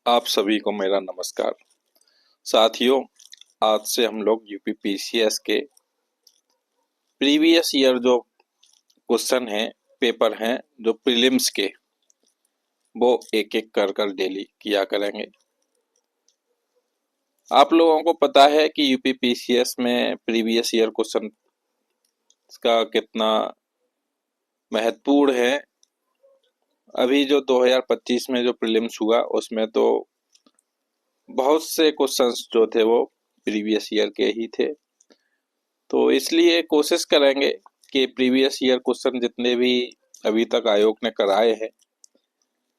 आप सभी को मेरा नमस्कार। साथियों, आज से हम लोग यूपी पीसीएस के प्रीवियस ईयर जो क्वेश्चन हैं, पेपर हैं जो प्रीलिम्स के, वो एक एक कर डेली किया करेंगे। आप लोगों को पता है कि यूपी पीसीएस में प्रीवियस ईयर क्वेश्चन का कितना महत्वपूर्ण है। अभी जो 2025 में जो प्रीलिम्स हुआ उसमें तो बहुत से क्वेश्चंस जो थे वो प्रीवियस ईयर के ही थे। तो इसलिए कोशिश करेंगे कि प्रीवियस ईयर क्वेश्चन जितने भी अभी तक आयोग ने कराए हैं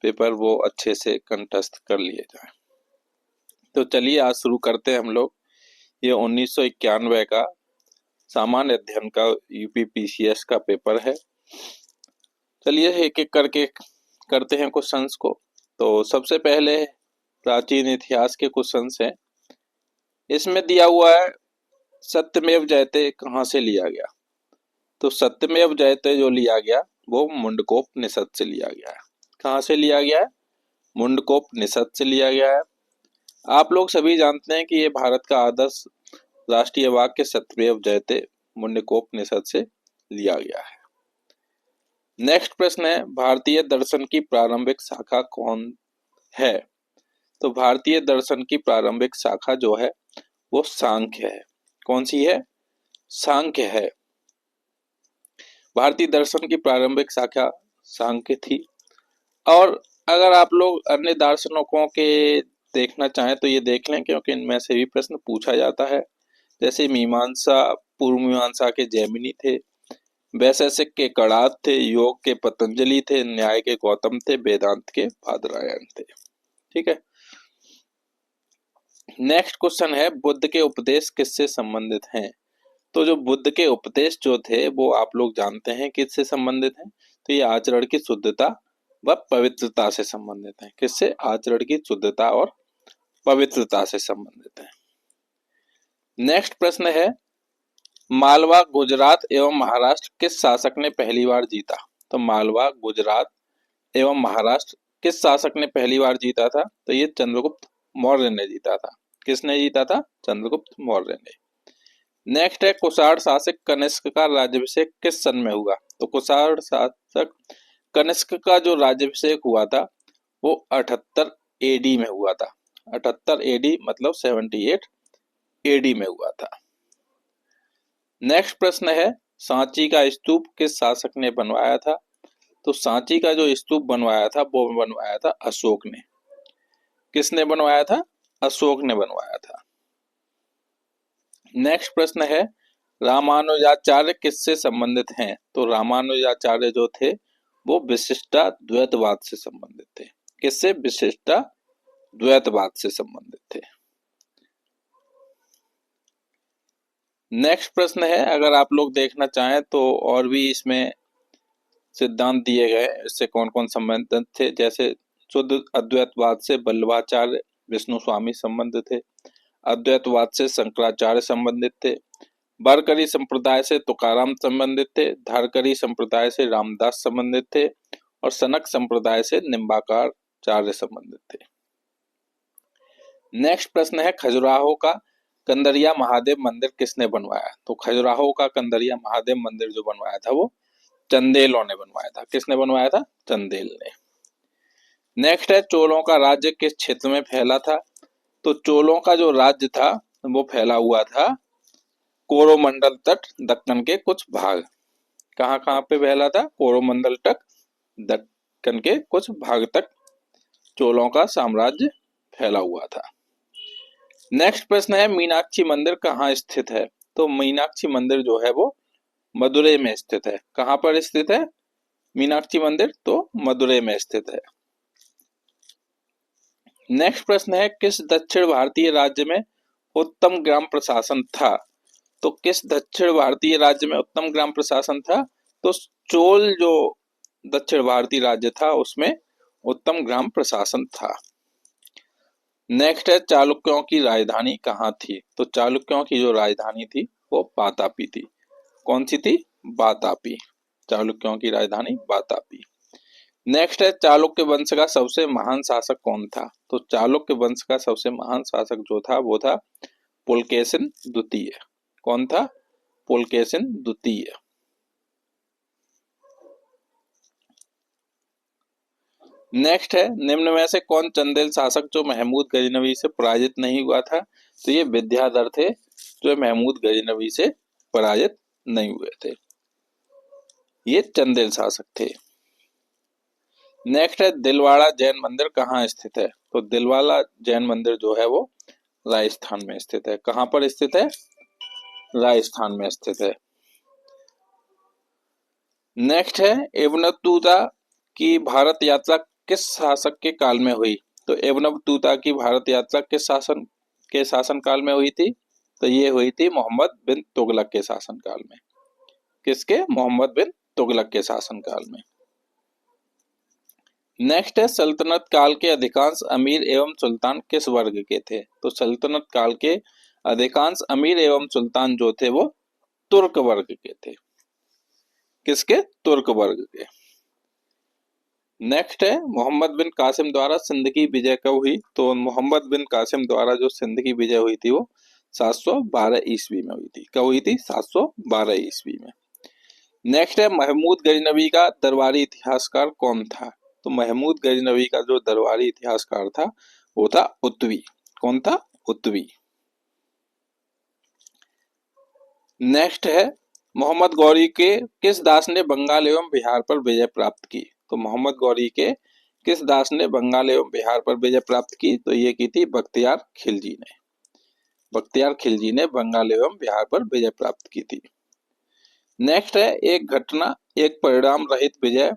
पेपर, वो अच्छे से कंठस्थ कर लिए जाए। तो चलिए आज शुरू करते हैं हम लोग। ये 1991 का सामान्य अध्ययन का यूपी पीसीएस का पेपर है। चलिए एक एक करके करते हैं क्वेश्चंस को। तो सबसे पहले प्राचीन इतिहास के क्वेश्चंस हैं। इसमें दिया हुआ है सत्यमेव जयते कहाँ से लिया गया। तो सत्यमेव जयते जो लिया गया वो मुंडकोपनिषद से लिया गया है। कहाँ से लिया गया है? मुंडकोपनिषद से लिया गया है। आप लोग सभी जानते हैं कि ये भारत का आदर्श राष्ट्रीय वाक्य सत्यमेव जयते मुंडकोपनिषद से लिया गया है। नेक्स्ट प्रश्न है, भारतीय दर्शन की प्रारंभिक शाखा कौन है? तो भारतीय दर्शन की प्रारंभिक शाखा जो है वो सांख्य है। कौन सी है? सांख्य है। भारतीय दर्शन की प्रारंभिक शाखा सांख्य थी। और अगर आप लोग अन्य दार्शनिकों के देखना चाहें तो ये देख लें, क्योंकि इनमें से भी प्रश्न पूछा जाता है। जैसे मीमांसा, पूर्व मीमांसा के जैमिनी थे, वैशेषिक के कणाद थे, योग के पतंजलि थे, न्याय के गौतम थे, वेदांत के बादरायण थे। ठीक है। नेक्स्ट क्वेश्चन है, बुद्ध के उपदेश किससे संबंधित हैं? तो जो बुद्ध के उपदेश जो थे वो आप लोग जानते हैं किससे संबंधित हैं। तो ये आचरण की शुद्धता व पवित्रता से संबंधित है। किससे? आचरण की शुद्धता और पवित्रता से संबंधित है। नेक्स्ट प्रश्न है, मालवा, गुजरात एवं महाराष्ट्र किस शासक ने पहली बार जीता? तो मालवा, गुजरात एवं महाराष्ट्र किस शासक ने पहली बार जीता था? तो ये चंद्रगुप्त मौर्य ने जीता था। किसने जीता था? चंद्रगुप्त मौर्य ने। नेक्स्ट है, कुषाण शासक कनिष्क का राज्याभिषेक किस सन में हुआ? तो कुषाण शासक कनिष्क का जो राज्याभिषेक हुआ था वो 78 एडी में हुआ था। 78 एडी मतलब 78 एडी में हुआ था। नेक्स्ट प्रश्न है, सांची का स्तूप किस शासक ने बनवाया था? तो सांची का जो स्तूप बनवाया था वो बनवाया था अशोक ने। किसने बनवाया था? अशोक ने बनवाया था। नेक्स्ट प्रश्न है, रामानुजाचार्य किससे संबंधित हैं? तो रामानुजाचार्य जो थे वो विशिष्टाद्वैतवाद से संबंधित थे। किससे? विशिष्टाद्वैतवाद से संबंधित थे। नेक्स्ट प्रश्न है, अगर आप लोग देखना चाहें तो और भी इसमें सिद्धांत दिए गए, इससे कौन कौन संबंधित थे। जैसे शुद्ध अद्वैतवाद से वल्लभाचार्य विष्णु स्वामी संबंधित थे, अद्वैतवाद से शंकराचार्य संबंधित थे, वारकरी संप्रदाय से तुकाराम संबंधित थे, धारकरी संप्रदाय से रामदास संबंधित थे और सनक संप्रदाय से निम्बाकारचार्य संबंधित थे। नेक्स्ट प्रश्न है, खजुराहो का कंदरिया महादेव मंदिर किसने बनवाया? तो खजुराहो का कंदरिया महादेव मंदिर जो बनवाया था वो चंदेलों ने बनवाया था। किसने बनवाया था? चंदेल ने। नेक्स्ट है, चोलों का राज्य किस क्षेत्र में फैला था? तो चोलों का जो राज्य था वो फैला हुआ था कोरोमंडल तट, दक्कन के कुछ भाग। कहाँ कहाँ पे फैला था? कोरोमंडल तट, दक्कन के कुछ भाग तक चोलों का साम्राज्य फैला हुआ था। नेक्स्ट प्रश्न है, मीनाक्षी मंदिर कहाँ स्थित है? तो मीनाक्षी मंदिर जो है वो मदुरै में स्थित है। कहाँ पर स्थित है मीनाक्षी मंदिर? तो मदुरै में स्थित है। नेक्स्ट प्रश्न है, किस दक्षिण भारतीय राज्य में उत्तम ग्राम प्रशासन था? तो किस दक्षिण भारतीय राज्य में उत्तम ग्राम प्रशासन था? तो चोल जो दक्षिण भारतीय राज्य था उसमें उत्तम ग्राम प्रशासन था। नेक्स्ट है, चालुक्यों की राजधानी कहाँ थी? तो चालुक्यों की जो राजधानी थी वो वातापी थी। कौन सी थी? वातापी। चालुक्यों की राजधानी वातापी। नेक्स्ट है चालुक्य वंश का सबसे महान शासक कौन था? तो चालुक्य वंश का सबसे महान शासक जो था वो था पुलकेशिन द्वितीय। कौन था? पुलकेशिन द्वितीय। नेक्स्ट है निम्न में से कौन चंदेल शासक जो महमूद गजनवी से पराजित नहीं हुआ था? तो ये विद्याधर थे जो महमूद गजनवी से पराजित नहीं हुए थे, ये चंदेल शासक थे। नेक्स्ट है दिलवाड़ा जैन मंदिर कहाँ स्थित है? तो दिलवाड़ा जैन मंदिर जो है वो राजस्थान में स्थित है। कहाँ पर स्थित है? राजस्थान में स्थित है। नेक्स्ट है एवनतुता की भारत यात्रा किस शासक के काल में हुई? तो एवनतुता की भारत यात्रा किस शासन काल में हुई थी? तो ये हुई थी मोहम्मद बिन तुगलक के शासन काल में। किसके? मोहम्मद बिन तुगलक के शासन काल में। नेक्स्ट है सल्तनत काल के अधिकांश अमीर एवं सुल्तान किस वर्ग के थे? तो सल्तनत काल के अधिकांश अमीर एवं सुल्तान जो थे वो तुर्क वर्ग के थे। किसके? तुर्क वर्ग के। नेक्स्ट है मोहम्मद बिन कासिम द्वारा सिंध की विजय कब हुई? तो मोहम्मद बिन कासिम द्वारा जो सिंध की विजय हुई थी वो 712 ईस्वी में हुई थी। कब हुई थी? 712 ईस्वी में। नेक्स्ट है महमूद गजनवी का दरबारी इतिहासकार कौन था? तो महमूद गजनवी का जो दरबारी इतिहासकार था वो था उत्वी। कौन था? उत्वी। नेक्स्ट है मोहम्मद गौरी के किस दास ने बंगाल एवं बिहार पर विजय प्राप्त की? तो मोहम्मद गौरी के किस दास ने बंगाल एवं बिहार पर विजय प्राप्त की? तो ये की थी बख्तियार खिलजी ने। बख्तियार खिलजी ने बंगाल एवं बिहार पर विजय प्राप्त की थी। नेक्स्ट है एक घटना एक परिणाम रहित विजय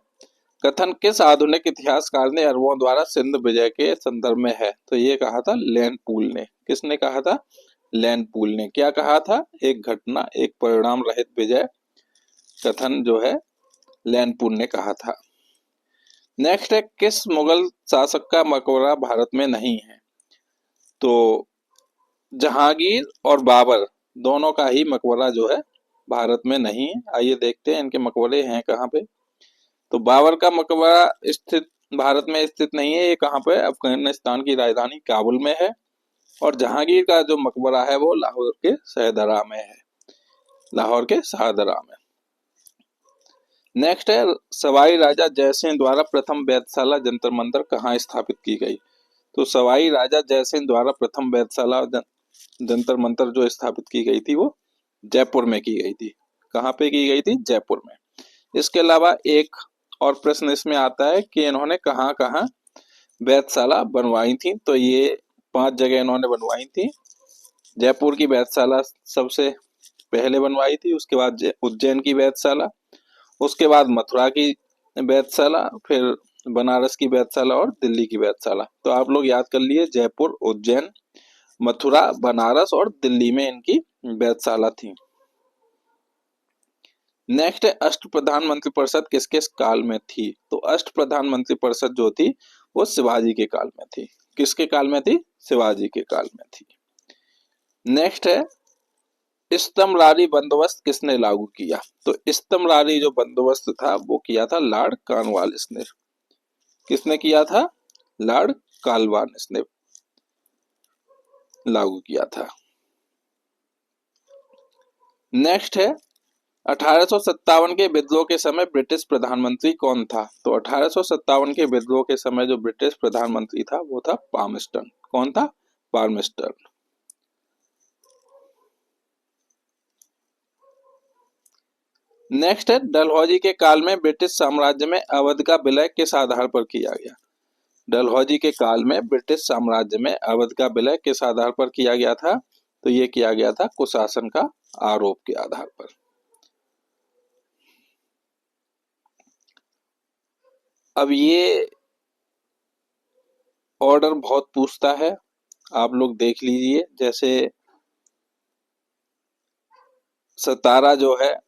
कथन किस आधुनिक इतिहासकार ने अरबों द्वारा सिंध विजय के संदर्भ में है? तो ये कहा था लैंड पूल ने। किसने कहा था? लैंड पूल ने। क्या कहा था? एक घटना एक परिणाम रहित विजय कथन जो है लैंड पूल ने कहा था। नेक्स्ट है किस मुगल शासक का मकबरा भारत में नहीं है? तो जहांगीर और बाबर दोनों का ही मकबरा जो है भारत में नहीं है। आइए देखते हैं इनके मकबरे हैं कहाँ पे। तो बाबर का मकबरा स्थित भारत में स्थित नहीं है। ये कहाँ पे? अफगानिस्तान की राजधानी काबुल में है। और जहांगीर का जो मकबरा है वो लाहौर के शाहदरा में है। लाहौर के शाहदरा में। नेक्स्ट है सवाई राजा जयसिंह द्वारा प्रथम वेधशाला जंतर मंतर कहाँ स्थापित की गई? तो सवाई राजा जयसिंह द्वारा प्रथम वेधशाला जंतर मंतर जो स्थापित की गई थी वो जयपुर में की गई थी। कहाँ पे की गई थी? जयपुर में। इसके अलावा एक और प्रश्न इसमें आता है कि इन्होंने कहाँ कहाँ वेधशाला बनवाई थी? तो ये 5 जगह इन्होंने बनवाई थी। जयपुर की वेधशाला सबसे पहले बनवाई थी, उसके बाद उज्जैन की वेधशाला, उसके बाद मथुरा की वेधशाला, फिर बनारस की वेधशाला और दिल्ली की वेधशाला। तो आप लोग याद कर लिए जयपुर, उज्जैन, मथुरा, बनारस और दिल्ली में इनकी वेधशाला थी। नेक्स्ट है अष्ट प्रधानमंत्री परिषद किस किस काल में थी? तो अष्ट प्रधानमंत्री परिषद जो थी वो शिवाजी के काल में थी। किसके काल में थी? शिवाजी के काल में थी। नेक्स्ट है इस्तमरारी बंदोबस्त किसने लागू किया? तो इस्तमरारी जो बंदोबस्त था वो किया था लॉर्ड कॉर्नवालिस ने। किसने किया था? लॉर्ड कॉर्नवालिस ने लागू किया था। नेक्स्ट है 1857 के विद्रोह के समय ब्रिटिश प्रधानमंत्री कौन था? तो 1857 के विद्रोह के समय जो ब्रिटिश प्रधानमंत्री था वो था पामस्टन। कौन था? पामस्टन। नेक्स्ट है डलहौजी के काल में ब्रिटिश साम्राज्य में अवध का विलय किस आधार पर किया गया? डलहौजी के काल में ब्रिटिश साम्राज्य में अवध का विलय किस आधार पर किया गया था? तो ये किया गया था कुशासन का आरोप के आधार पर। अब ये ऑर्डर बहुत पूछता है, आप लोग देख लीजिए। जैसे सतारा जो है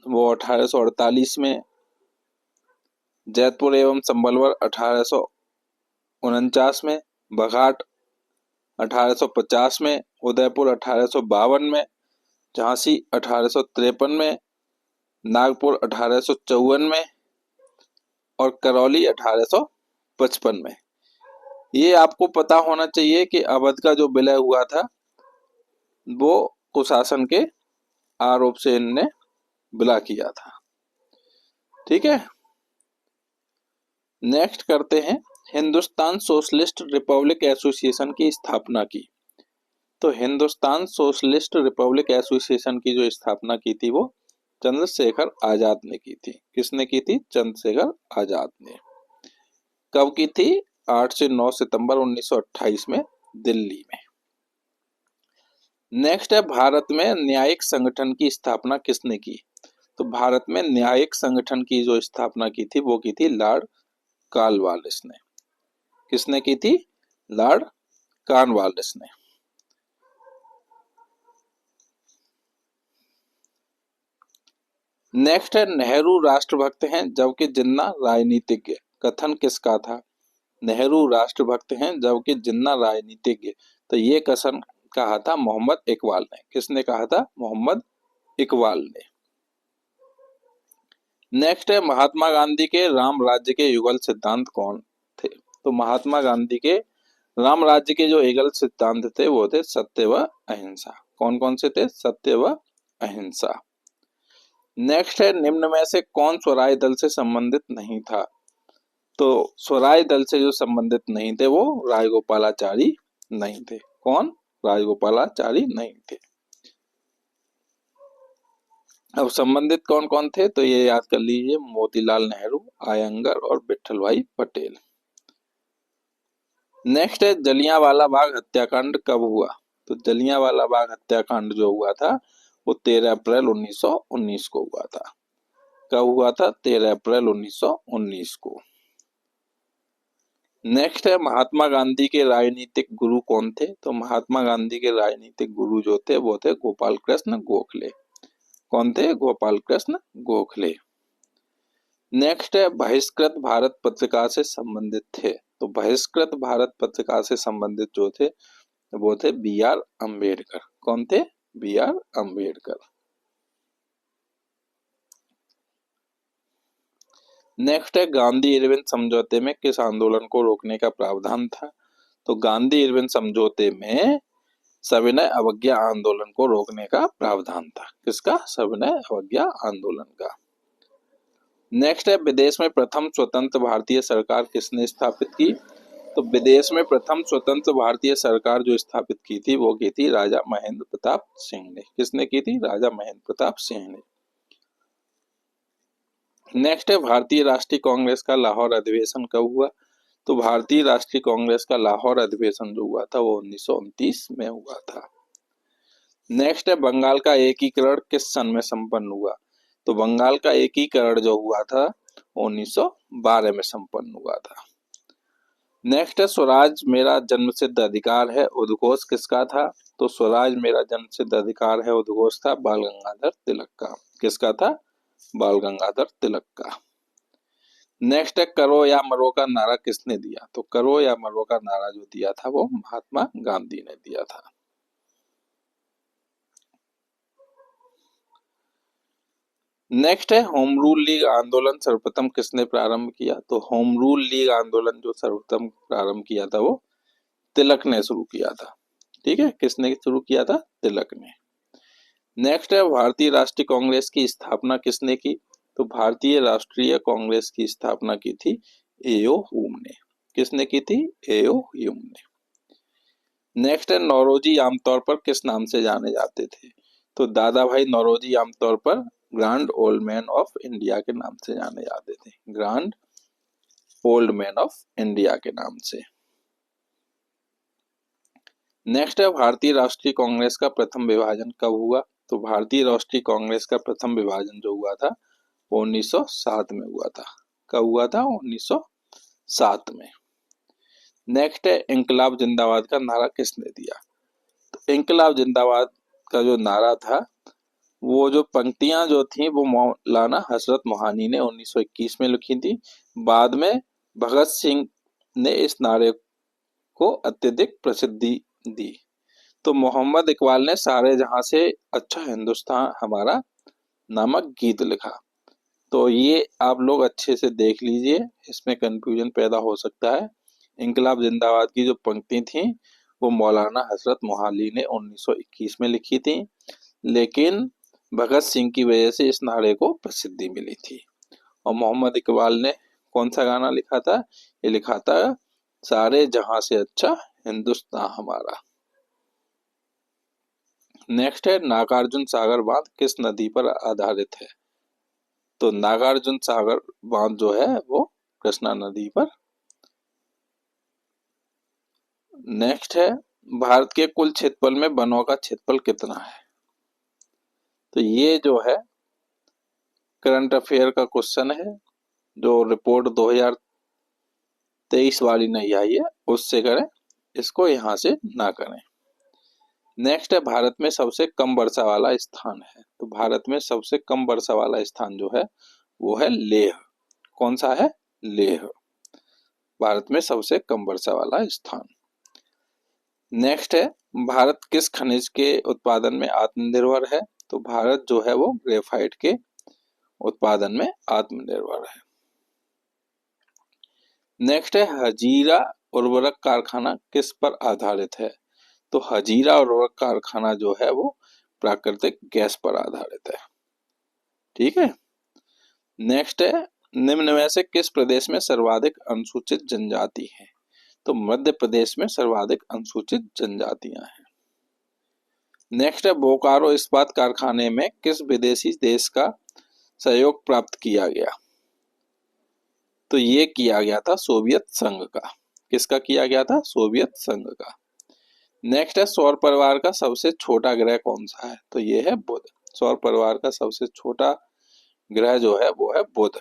वो 1848 में, जैतपुर एवं संबलपुर 1849 में, बघाट 1850 में, उदयपुर 1852 में, झांसी 1853 में, नागपुर 1854 में, और करौली 1855 में। ये आपको पता होना चाहिए कि अवध का जो विलय हुआ था वो कुशासन के आरोप से इनने विलय किया था। ठीक है, नेक्स्ट करते हैं, हिंदुस्तान सोशलिस्ट रिपब्लिक एसोसिएशन की स्थापना की। तो हिंदुस्तान सोशलिस्ट रिपब्लिक एसोसिएशन की जो स्थापना की थी वो चंद्रशेखर आजाद ने की थी। किसने की थी? चंद्रशेखर आजाद ने। कब की थी? 8 से 9 सितंबर 1928 में दिल्ली में। नेक्स्ट है, भारत में न्यायिक संगठन की स्थापना किसने की? तो भारत में न्यायिक संगठन की जो स्थापना की थी वो की थी लॉर्ड कॉर्नवालिस ने। किसने की थी? लॉर्ड कॉर्नवालिस ने। नेक्स्ट है, नेहरू राष्ट्रभक्त हैं जबकि जिन्ना राजनीतिज्ञ। कथन किसका था? नेहरू राष्ट्रभक्त हैं जबकि जिन्ना राजनीतिज्ञ। तो ये कथन कहा था मोहम्मद इकबाल ने। किसने कहा था? मोहम्मद इकबाल ने। नेक्स्ट है, महात्मा गांधी के राम राज्य के युगल सिद्धांत कौन थे? तो महात्मा गांधी के राम राज्य के जो युगल सिद्धांत थे वो थे सत्य व अहिंसा। कौन कौन से थे? सत्य व अहिंसा। नेक्स्ट है, निम्न में से कौन स्वराज दल से संबंधित नहीं था? तो स्वराज दल से जो संबंधित नहीं थे वो राजगोपालाचारी नहीं थे। कौन? राजगोपालाचारी नहीं थे। अब संबंधित कौन कौन थे तो ये याद कर लीजिए, मोतीलाल नेहरू, आयंगर और विठल भाई पटेल। नेक्स्ट है, जलियांवाला बाग हत्याकांड कब हुआ? तो जलियांवाला बाग हत्याकांड जो हुआ था वो 13 अप्रैल 1919 को हुआ था। कब हुआ था? 13 अप्रैल 1919 को। नेक्स्ट है, महात्मा गांधी के राजनीतिक गुरु कौन थे? तो महात्मा गांधी के राजनीतिक गुरु जो थे वो थे गोपाल कृष्ण गोखले। कौन थे? गोपाल कृष्ण गोखले। नेक्स्ट है, बहिष्कृत भारत पत्रिका से संबंधित थे। तो बहिष्कृत भारत पत्रिका से संबंधित जो थे वो थे बी आर अम्बेडकर। कौन थे? B are Ambedkar. नेक्स्ट है, गांधी इरविन समझौते में किस आंदोलन को रोकने का प्रावधान था? तो गांधी इरविन समझौते में सविनय अवज्ञा आंदोलन को रोकने का प्रावधान था। किसका? सविनय अवज्ञा आंदोलन का। नेक्स्ट है, विदेश में प्रथम स्वतंत्र भारतीय सरकार किसने स्थापित की? तो विदेश में प्रथम स्वतंत्र भारतीय सरकार जो स्थापित की थी वो की थी राजा महेंद्र प्रताप सिंह ने। किसने की थी? राजा महेंद्र प्रताप सिंह ने। नेक्स्ट है, भारतीय राष्ट्रीय कांग्रेस का लाहौर अधिवेशन कब हुआ? तो भारतीय राष्ट्रीय कांग्रेस का लाहौर अधिवेशन जो हुआ था वो 1929 में हुआ था। नेक्स्ट है, बंगाल का एकीकरण किस सन में संपन्न हुआ? तो बंगाल का एकीकरण जो हुआ था 1912 में संपन्न हुआ था। नेक्स्ट है, स्वराज मेरा जन्मसिद्ध अधिकार है उद्घोष किसका था? तो स्वराज मेरा जन्मसिद्ध अधिकार है उद्घोष था बाल गंगाधर तिलक का। किसका था? बाल गंगाधर तिलक का। नेक्स्ट है, करो या मरो का नारा किसने दिया? तो करो या मरो का नारा जो दिया था वो महात्मा गांधी ने दिया था। नेक्स्ट है, होम रूल लीग आंदोलन सर्वप्रथम किसने प्रारंभ किया? तो होम रूल लीग आंदोलन जो सर्वप्रथम प्रारंभ किया था वो तिलक ने शुरू किया था। ठीक है, किसने शुरू किया था? तिलक ने। नेक्स्ट है, भारतीय राष्ट्रीय कांग्रेस की स्थापना किसने की? तो भारतीय राष्ट्रीय कांग्रेस की स्थापना की थी एओ ह्यूम ने। किसने की थी? एओ ह्यूम ने। नेक्स्ट है, नौरोजी आमतौर पर किस नाम से जाने जाते थे? तो दादा भाई नौरोजी आमतौर पर grand old man of India के नाम से जाने जाते थे। Grand old man of India के नाम से। नेक्स्ट है, भारतीय राष्ट्रीय कांग्रेस का प्रथम विभाजन कब हुआ? तो भारतीय राष्ट्रीय कांग्रेस का प्रथम विभाजन जो हुआ था वो 1907 में हुआ था। कब हुआ था? 1907 में। नेक्स्ट है, इंकलाब जिंदाबाद का नारा किसने दिया? तो इंकलाब जिंदाबाद का जो नारा था वो जो पंक्तियां जो थी वो मौलाना हजरत मोहानी ने 1921 में लिखी थी। बाद में भगत सिंह ने इस नारे को अत्यधिक प्रसिद्धि दी। तो मोहम्मद इकबाल ने सारे जहां से अच्छा हिंदुस्तान हमारा नामक गीत लिखा। तो ये आप लोग अच्छे से देख लीजिए, इसमें कंफ्यूजन पैदा हो सकता है। इंकलाब जिंदाबाद की जो पंक्ति थी वो मौलाना हजरत मोहाली ने 1921 में लिखी थी, लेकिन भगत सिंह की वजह से इस नारे को प्रसिद्धि मिली थी। और मोहम्मद इकबाल ने कौन सा गाना लिखा था? ये लिखा था सारे जहां से अच्छा हिंदुस्तान हमारा। नेक्स्ट है नागार्जुन सागर बांध किस नदी पर आधारित है? तो नागार्जुन सागर बांध जो है वो कृष्णा नदी पर। नेक्स्ट है भारत के कुल क्षेत्रफल में वनों का क्षेत्रफल कितना है? तो ये जो है करंट अफेयर का क्वेश्चन है, जो रिपोर्ट 2023 वाली नहीं आई है उससे करें, इसको यहाँ से ना करें। नेक्स्ट है भारत में सबसे कम वर्षा वाला स्थान है। तो भारत में सबसे कम वर्षा वाला स्थान जो है वो है लेह। कौन सा है? लेह, भारत में सबसे कम वर्षा वाला स्थान। नेक्स्ट है भारत किस खनिज के उत्पादन में आत्मनिर्भर है? तो भारत जो है वो ग्रेफाइट के उत्पादन में आत्मनिर्भर है। नेक्स्ट है हजीरा उर्वरक कारखाना किस पर आधारित है? तो हजीरा उर्वरक कारखाना जो है वो प्राकृतिक गैस पर आधारित है। ठीक है। नेक्स्ट है निम्न में से किस प्रदेश में सर्वाधिक अनुसूचित जनजाति है? तो मध्य प्रदेश में सर्वाधिक अनुसूचित जनजातियां हैं। नेक्स्ट है बोकारो इस्पात कारखाने में किस विदेशी देश का सहयोग प्राप्त किया गया? तो ये किया गया था सोवियत संघ का। किसका किया गया था? सोवियत संघ का। नेक्स्ट है सौर परिवार का सबसे छोटा ग्रह कौन सा है? तो ये है बुध। सौर परिवार का सबसे छोटा ग्रह जो है वो है बुध।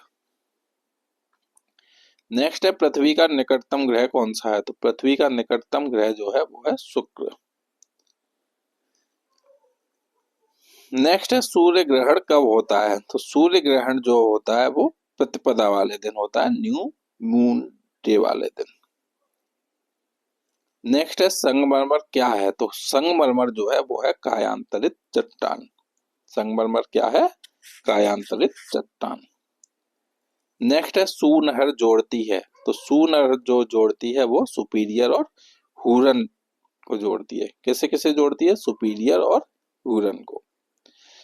नेक्स्ट है पृथ्वी का निकटतम ग्रह कौन सा है? तो पृथ्वी का निकटतम ग्रह जो है वो है शुक्र। नेक्स्ट है सूर्य ग्रहण कब होता है? तो सूर्य ग्रहण जो होता है वो प्रतिपदा वाले दिन होता है, न्यू मून डे वाले दिन। नेक्स्ट है संगमरमर क्या है? तो संगमरमर जो है वो है कायांतरित चट्टान। संगमरमर क्या है? कायांतरित चट्टान। नेक्स्ट है सू नहर जोड़ती है। तो सू नहर जो जोड़ती है वो सुपीरियर और हुरन को जोड़ती है। किसे किसे जोड़ती है? सुपीरियर और हुरन को।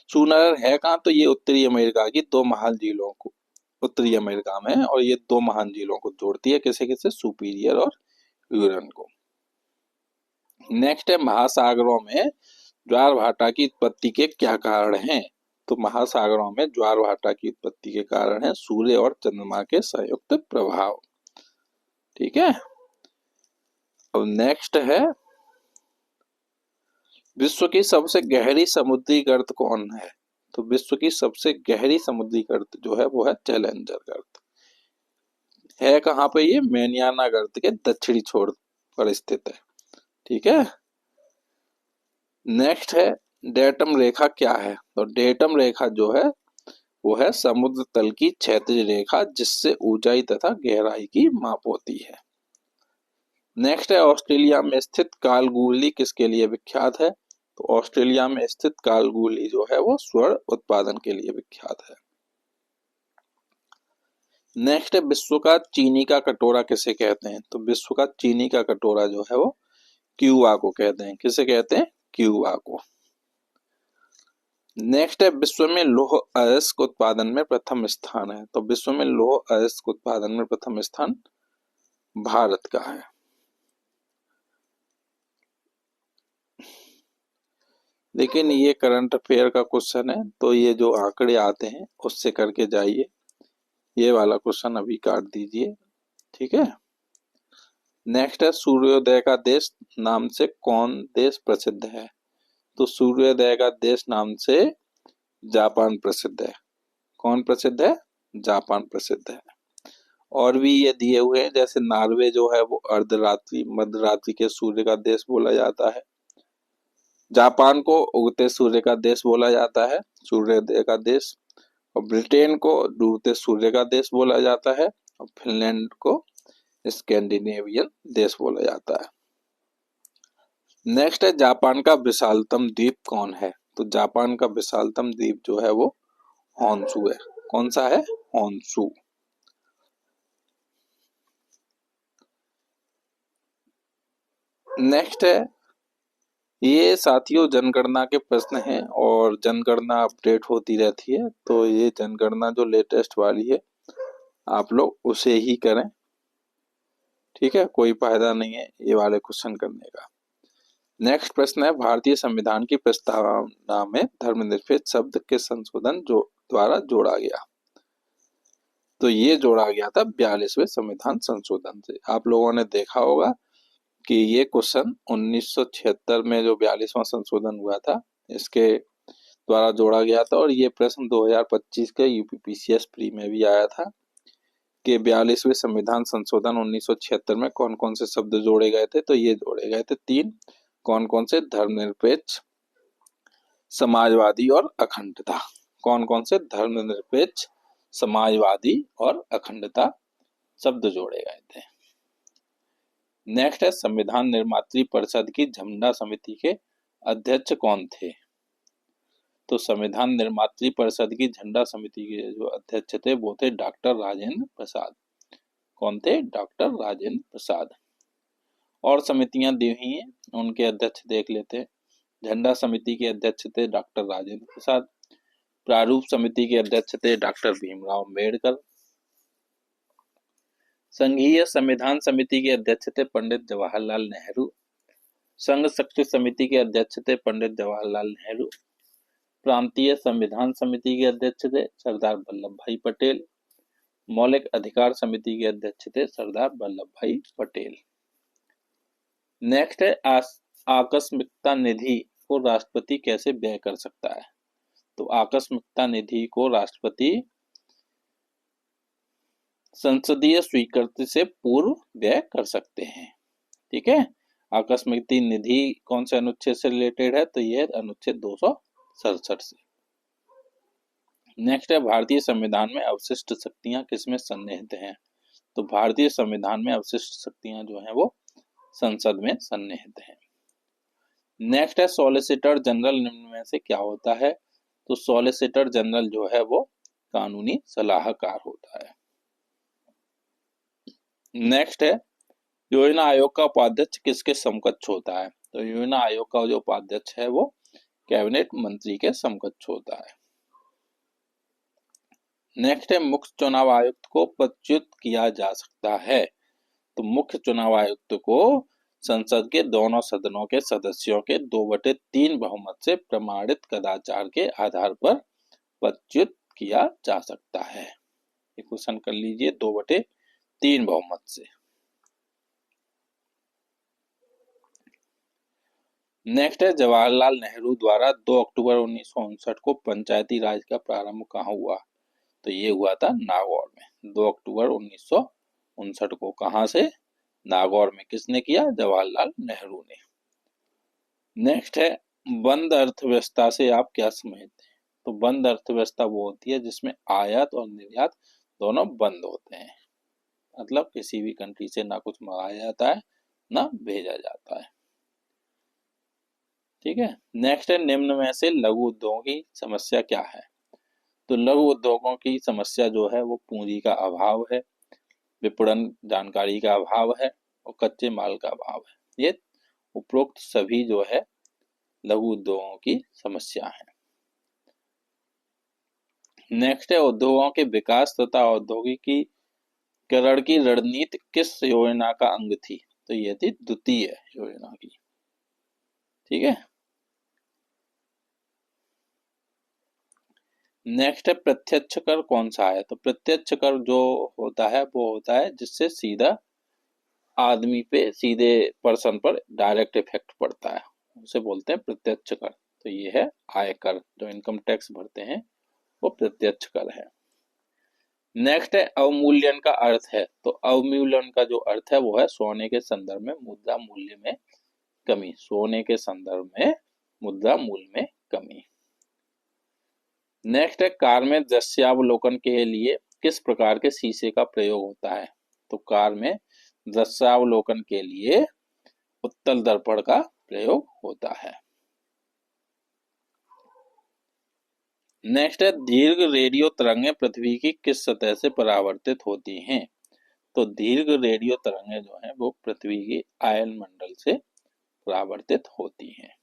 सू नहर है कहाँ? तो ये उत्तरी अमेरिका की दो महान झीलों को, उत्तरी अमेरिका में है, और ये दो महान झीलों को जोड़ती है। किसे किसे? सुपीरियर और ह्यूरन को। नेक्स्ट है महासागरों में ज्वार भाटा की उत्पत्ति के क्या कारण हैं? तो महासागरों में ज्वार भाटा की उत्पत्ति के कारण है सूर्य और चंद्रमा के संयुक्त प्रभाव। ठीक है। अब नेक्स्ट है विश्व की सबसे गहरी समुद्री गर्त कौन है? तो विश्व की सबसे गहरी समुद्री गर्त जो है वो है चैलेंजर गर्त। है कहाँ पे? ये मैनियाना गर्त के दक्षिणी छोर पर स्थित है। ठीक है। नेक्स्ट है डेटम रेखा क्या है? तो डेटम रेखा जो है वो है समुद्र तल की क्षैतिज रेखा जिससे ऊंचाई तथा गहराई की माप होती है। नेक्स्ट है ऑस्ट्रेलिया में स्थित कालगूली किसके लिए विख्यात है? तो ऑस्ट्रेलिया में स्थित कालगूली जो है वो स्वर्ण उत्पादन के लिए विख्यात है। नेक्स्ट है विश्व का चीनी का कटोरा किसे कहते हैं? तो विश्व का चीनी का कटोरा जो है वो क्यूबा को कहते हैं। किसे कहते हैं? क्यूबा को। नेक्स्ट है विश्व में लौह अयस्क उत्पादन में प्रथम स्थान है। तो विश्व में लौह अयस्क उत्पादन में प्रथम स्थान भारत का है। लेकिन ये करंट अफेयर का क्वेश्चन है, तो ये जो आंकड़े आते हैं उससे करके जाइए। ये वाला क्वेश्चन अभी काट दीजिए। ठीक है। नेक्स्ट है सूर्योदय का देश नाम से कौन देश प्रसिद्ध है? तो सूर्योदय का देश नाम से जापान प्रसिद्ध है। कौन प्रसिद्ध है? जापान प्रसिद्ध है। और भी ये दिए हुए हैं, जैसे नॉर्वे जो है वो अर्धरात्रि मध्यरात्रि के सूर्य का देश बोला जाता है। जापान को उगते सूर्य का देश बोला जाता है, सूर्योदय का देश। और ब्रिटेन को डूबते सूर्य का देश बोला जाता है। और फिनलैंड को स्कैंडिनेवियन देश बोला जाता है। नेक्स्ट है जापान का विशालतम द्वीप कौन है? तो जापान का विशालतम द्वीप जो है वो होन्शु है। कौन सा है? होन्शु। नेक्स्ट है, ये साथियों जनगणना के प्रश्न हैं और जनगणना अपडेट होती रहती है, तो ये जनगणना जो लेटेस्ट वाली है आप लोग उसे ही करें, ठीक है। कोई फायदा नहीं है ये वाले क्वेश्चन करने का। नेक्स्ट प्रश्न है, भारतीय संविधान की प्रस्तावना में धर्मनिरपेक्ष शब्द के संशोधन जो द्वारा जोड़ा गया, तो ये जोड़ा गया था 42वें संविधान संशोधन से। आप लोगों ने देखा होगा कि ये क्वेश्चन 1976 में जो 42वां संशोधन हुआ था इसके द्वारा जोड़ा गया था, और ये प्रश्न 2025 के यूपीपीसीएस प्री में भी आया था कि 42वें संविधान संशोधन 1976 में कौन कौन से शब्द जोड़े गए थे, तो ये जोड़े गए थे 3। कौन कौन से? धर्मनिरपेक्ष, समाजवादी और अखंडता। कौन कौन से? धर्मनिरपेक्ष, समाजवादी और अखंडता शब्द जोड़े गए थे। नेक्स्ट है, संविधान निर्मात्री परिषद की झंडा समिति के अध्यक्ष कौन थे? तो संविधान निर्मात्री परिषद की झंडा समिति के जो अध्यक्ष थे वो थे डॉक्टर राजेंद्र प्रसाद। कौन थे? डॉक्टर राजेंद्र प्रसाद। और समितियां दी हुई हैं, उनके अध्यक्ष देख लेते हैं। झंडा समिति के अध्यक्ष थे डॉक्टर राजेंद्र प्रसाद। प्रारूप समिति के अध्यक्ष थे डॉक्टर भीमराव अम्बेडकर। संघीय संविधान समिति के अध्यक्ष थे पंडित जवाहरलाल नेहरू। संघ शक्ति समिति के अध्यक्ष थे पंडित जवाहरलाल नेहरू। प्रांतीय संविधान समिति के अध्यक्ष थे सरदार वल्लभ भाई पटेल। मौलिक अधिकार समिति के अध्यक्ष थे सरदार वल्लभ भाई पटेल। नेक्स्ट है, आकस्मिकता निधि को राष्ट्रपति कैसे व्यय कर सकता है? तो आकस्मिकता निधि को राष्ट्रपति संसदीय स्वीकृति से पूर्व व्यय कर सकते हैं, ठीक है। आकस्मिकता निधि कौन से अनुच्छेद से रिलेटेड है? तो यह अनुच्छेद 267 से। नेक्स्ट है, भारतीय संविधान में अवशिष्ट शक्तियां किसमें सन्निहित हैं? तो भारतीय संविधान में अवशिष्ट शक्तियां जो हैं वो संसद में सन्निहित हैं। नेक्स्ट है, सॉलिसिटर जनरल निम्न में से क्या होता है? तो सॉलिसिटर जनरल जो है वो कानूनी सलाहकार होता है। नेक्स्ट है, योजना आयोग का उपाध्यक्ष किसके समकक्ष होता है? तो योजना आयोग का जो उपाध्यक्ष है वो कैबिनेट मंत्री के समकक्ष होता है। नेक्स्ट है, मुख्य चुनाव आयुक्त को पदच्युत किया जा सकता है। तो मुख्य चुनाव आयुक्त को संसद के दोनों सदनों के सदस्यों के 2/3 बहुमत से प्रमाणित कदाचार के आधार पर पदच्युत किया जा सकता है। ये क्वेश्चन कर लीजिए, 2/3 बहुमत से। नेक्स्ट है, जवाहरलाल नेहरू द्वारा 2 अक्टूबर 1959 को पंचायती राज का प्रारंभ कहाँ हुआ? तो ये हुआ था नागौर में। 2 अक्टूबर 1959 को कहां से? नागौर में। किसने किया? जवाहरलाल नेहरू ने। नेक्स्ट है, बंद अर्थव्यवस्था से आप क्या समझते हैं? तो बंद अर्थव्यवस्था वो होती है जिसमें आयात और निर्यात दोनों बंद होते हैं, मतलब किसी भी कंट्री से ना कुछ मंगाया जाता है ना भेजा जाता है, ठीक है। नेक्स्ट है, निम्न में से लघु उद्योगों की समस्या क्या है? तो लघु उद्योगों की समस्या जो है वो पूंजी का अभाव है, विपणन जानकारी का अभाव है और कच्चे माल का अभाव है। ये उपरोक्त सभी जो है लघु उद्योगों की समस्या है। नेक्स्ट है, उद्योगों के विकास तथा औद्योगिकीकरण की रणनीति किस योजना का अंग थी? तो ये थी द्वितीय योजना की, ठीक है। नेक्स्ट है, प्रत्यक्ष कर कौन सा है? तो प्रत्यक्ष कर जो होता है वो होता है जिससे सीधा आदमी पे, सीधे पर्सन पर डायरेक्ट इफेक्ट पड़ता है, उसे बोलते हैं प्रत्यक्ष कर। तो ये है आयकर, जो इनकम टैक्स भरते हैं वो प्रत्यक्ष कर है। नेक्स्ट है, अवमूल्यन का अर्थ है। तो अवमूल्यन का जो अर्थ है वो है सोने के संदर्भ में मुद्रा मूल्य में कमी। सोने के संदर्भ में मुद्रा मूल्य में कमी। नेक्स्ट है, कार में दृश्यावलोकन के लिए किस प्रकार के शीशे का प्रयोग होता है? तो कार में दृश्यावलोकन के लिए उत्तल दर्पण का प्रयोग होता है। नेक्स्ट है दीर्घ रेडियो तरंगें पृथ्वी की किस सतह से परावर्तित होती हैं। तो दीर्घ रेडियो तरंगें जो हैं वो पृथ्वी की आयन मंडल से परावर्तित होती हैं।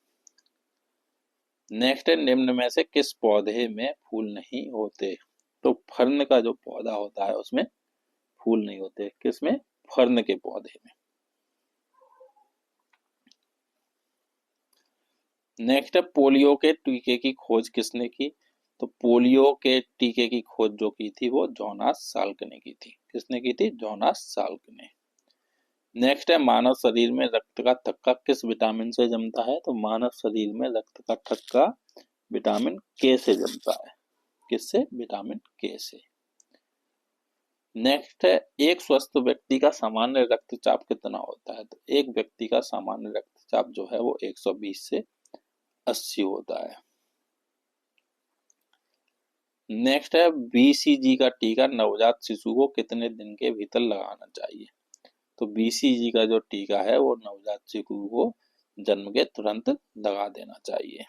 नेक्स्ट है निम्न में से किस पौधे में फूल नहीं होते। तो फर्न का जो पौधा होता है उसमें फूल नहीं होते। किसमें? फर्न के पौधे में। नेक्स्ट है पोलियो के टीके की खोज किसने की। तो पोलियो के टीके की खोज जो की थी वो जोनास साल्क ने की थी। किसने की थी? जोनास साल्क ने। नेक्स्ट है मानव शरीर में रक्त का थक्का किस विटामिन से जमता है। तो मानव शरीर में रक्त का थक्का विटामिन के से जमता है। किससे? विटामिन के से। नेक्स्ट है एक स्वस्थ व्यक्ति का सामान्य रक्तचाप कितना होता है। तो एक व्यक्ति का सामान्य रक्तचाप जो है वो 120 से 80 होता है। नेक्स्ट है बीसीजी का टीका नवजात शिशु को कितने दिन के भीतर लगाना चाहिए। तो बीसीजी का जो टीका है वो नवजात शिशु को जन्म के तुरंत लगा देना चाहिए।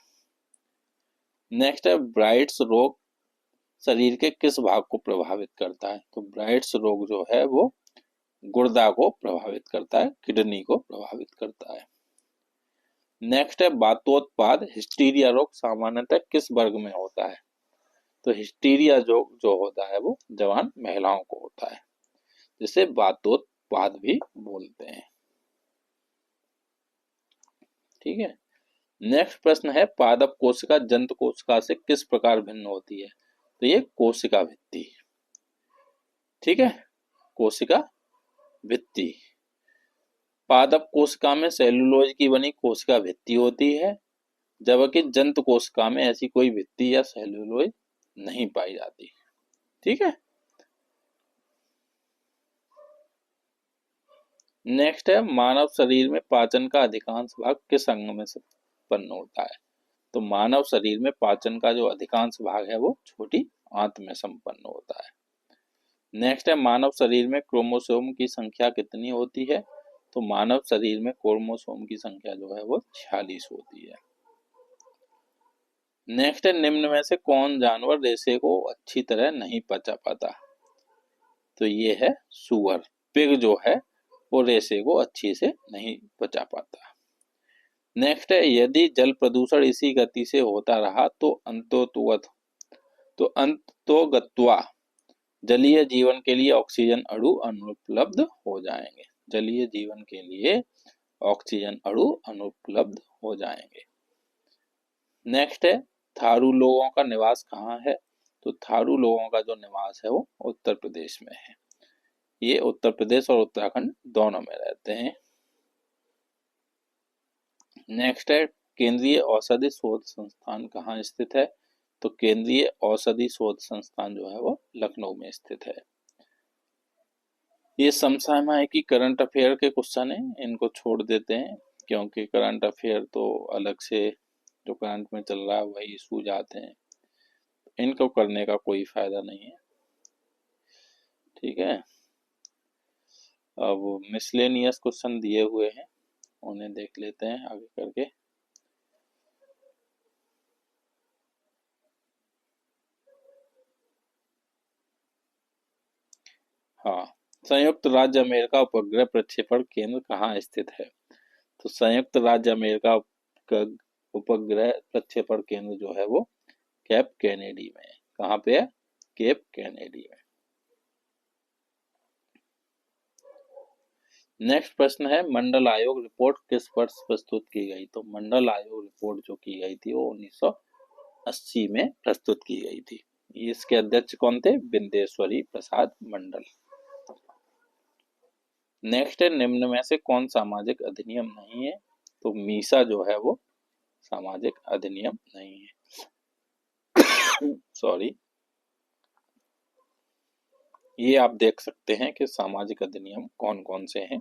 नेक्स्ट है ब्राइट्स रोग शरीर के किस भाग को प्रभावित करता है। तो ब्राइट्स रोग जो है वो गुर्दा को प्रभावित करता है, किडनी को प्रभावित करता है। नेक्स्ट है बातोत्पाद हिस्टीरिया रोग सामान्यतः किस वर्ग में होता है। तो हिस्टीरिया जो होता है वो जवान महिलाओं को होता है, जिसे बातोत्पाद भी बोलते हैं। ठीक है। नेक्स्ट प्रश्न है पादप कोशिका जंतु कोशिका से किस प्रकार भिन्न होती है। तो ये कोशिका भित्ति। ठीक है, कोशिका भित्ति। पादप कोशिका में सेलुलोज की बनी कोशिका भित्ति होती है, जबकि जंतु कोशिका में ऐसी कोई भित्ति या सेलुलोज नहीं पाई जाती। ठीक है। नेक्स्ट है मानव शरीर में पाचन का अधिकांश भाग किस अंग में संपन्न होता है। तो मानव शरीर में पाचन का जो अधिकांश भाग है वो छोटी आंत में संपन्न होता है। नेक्स्ट है मानव शरीर में क्रोमोसोम की संख्या कितनी होती है। तो मानव शरीर में क्रोमोसोम की संख्या जो है वो 46 होती है। नेक्स्ट है निम्न में से कौन जानवर रेशे को अच्छी तरह नहीं पचा पाता। तो ये है सुअर। पिग जो है वो रेशे को अच्छी से नहीं पचा पाता। नेक्स्ट है यदि जल प्रदूषण इसी गति से होता रहा तो अंततोगत्वा जलीय जीवन के लिए ऑक्सीजन अणु अनुपलब्ध हो जाएंगे। जलीय जीवन के लिए ऑक्सीजन अणु अनुपलब्ध हो जाएंगे। नेक्स्ट है थारू लोगों का निवास कहाँ है। तो थारू लोगों का जो निवास है वो उत्तर प्रदेश में है। ये उत्तर प्रदेश और उत्तराखंड दोनों में रहते हैं। नेक्स्ट है केंद्रीय औषधि शोध संस्थान कहाँ स्थित है। तो केंद्रीय औषधि शोध संस्थान जो है वो लखनऊ में स्थित है। ये समसामयिक करंट अफेयर के क्वेश्चन है, इनको छोड़ देते हैं क्योंकि करंट अफेयर तो अलग से जो करंट में चल रहा है वही इशू जाते हैं, इनको करने का कोई फायदा नहीं है। ठीक है। अब मिसलेनियस क्वेश्चन दिए हुए हैं, उन्हें देख लेते हैं आगे करके। हाँ, संयुक्त राज्य अमेरिका उपग्रह प्रक्षेपण केंद्र कहाँ स्थित है। तो संयुक्त राज्य अमेरिका का उपग्रह प्रक्षेपण केंद्र जो है वो केप कैनेडी में है। कहाँ पे है? केप कैनेडी में। नेक्स्ट प्रश्न है मंडल आयोग रिपोर्ट किस वर्ष प्रस्तुत की गई। तो मंडल आयोग रिपोर्ट जो की गई थी वो 1980 में प्रस्तुत की गई थी। इसके अध्यक्ष कौन थे? बिंदेश्वरी प्रसाद मंडल। नेक्स्ट है निम्न में से कौन सामाजिक अधिनियम नहीं है। तो मीसा जो है वो सामाजिक अधिनियम नहीं है। सॉरी, ये आप देख सकते हैं कि सामाजिक अधिनियम कौन कौन से हैं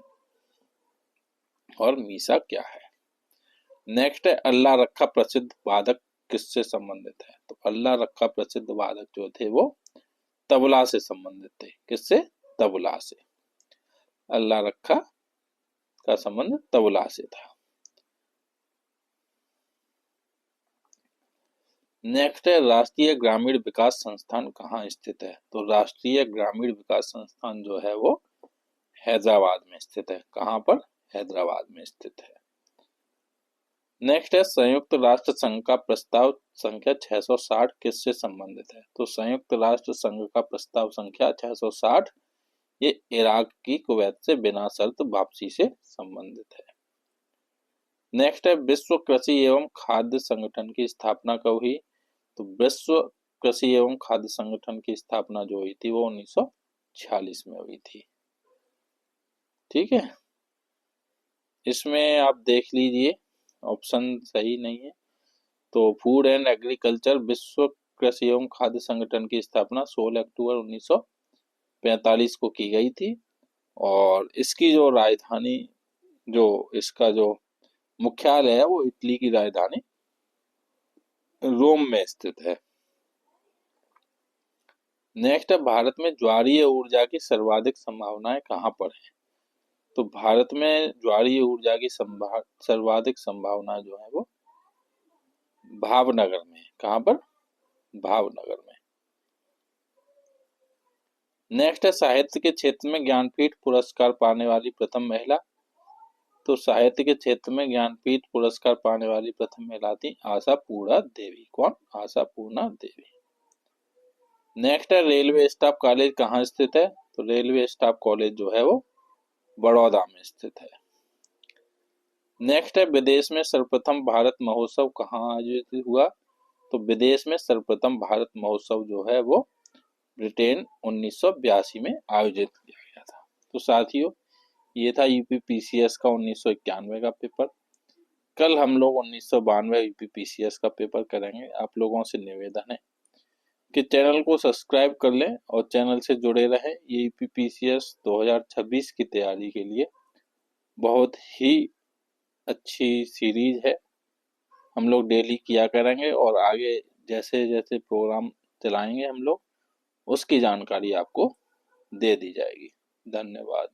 और मीसा क्या है। नेक्स्ट है अल्लाह रखा प्रसिद्ध वादक किससे संबंधित है। तो अल्लाह रखा प्रसिद्ध वादक जो थे वो तबला से संबंधित थे। किससे? तबला से। अल्लाह रखा का संबंध तबला से था। नेक्स्ट है राष्ट्रीय ग्रामीण विकास संस्थान कहाँ स्थित है? तो राष्ट्रीय ग्रामीण विकास संस्थान जो है वो हैदराबाद में स्थित है। कहाँ पर? हैदराबाद में स्थित है। नेक्स्ट है संयुक्त राष्ट्र संघ का प्रस्ताव संख्या 660 किससे संबंधित है? तो संयुक्त राष्ट्र संघ का प्रस्ताव संख्या 660 ये इराक की कुवैत से बिना शर्त वापसी से संबंधित है। नेक्स्ट है विश्व कृषि एवं खाद्य संगठन की स्थापना कब हुई? तो विश्व कृषि एवं खाद्य संगठन की स्थापना जो हुई थी वो 1946 में हुई थी। ठीक है, इसमें आप देख लीजिए ऑप्शन सही नहीं है। तो फूड एंड एग्रीकल्चर विश्व कृषि एवं खाद्य संगठन की स्थापना 16 अक्टूबर 1945 को की गई थी और इसकी जो राजधानी, जो इसका जो मुख्यालय है वो इटली की राजधानी रोम में स्थित है। नेक्स्ट है भारत में ज्वारीय ऊर्जा की सर्वाधिक संभावनाएं कहाँ पर है? तो भारत में ज्वारीय ऊर्जा की सर्वाधिक संभावना जो है वो भावनगर में है। कहाँ पर? भावनगर में। नेक्स्ट है साहित्य के क्षेत्र में ज्ञानपीठ पुरस्कार पाने वाली प्रथम महिला। तो साहित्य के क्षेत्र में ज्ञानपीठ पुरस्कार पाने वाली प्रथम महिला थी आशापूर्णा देवी। कौन? आशापूर्णा देवी। नेक्स्ट है रेलवे स्टाफ कॉलेज कहाँ स्थित है? तो रेलवे स्टाफ कॉलेज जो है वो बड़ौदा में स्थित है। नेक्स्ट है विदेश में सर्वप्रथम भारत महोत्सव कहाँ आयोजित हुआ? तो विदेश में सर्वप्रथम भारत महोत्सव जो है वो ब्रिटेन 1982 में आयोजित किया गया था। तो साथियों ये था यूपीपीसीएस का 1991 का पेपर। कल हम लोग 1992 यूपीपीसीएस का पेपर करेंगे। आप लोगों से निवेदन है कि चैनल को सब्सक्राइब कर लें और चैनल से जुड़े रहें। ये यूपीपीसीएस 2026 की तैयारी के लिए बहुत ही अच्छी सीरीज है। हम लोग डेली किया करेंगे और आगे जैसे जैसे प्रोग्राम चलाएंगे हम लोग उसकी जानकारी आपको दे दी जाएगी। धन्यवाद।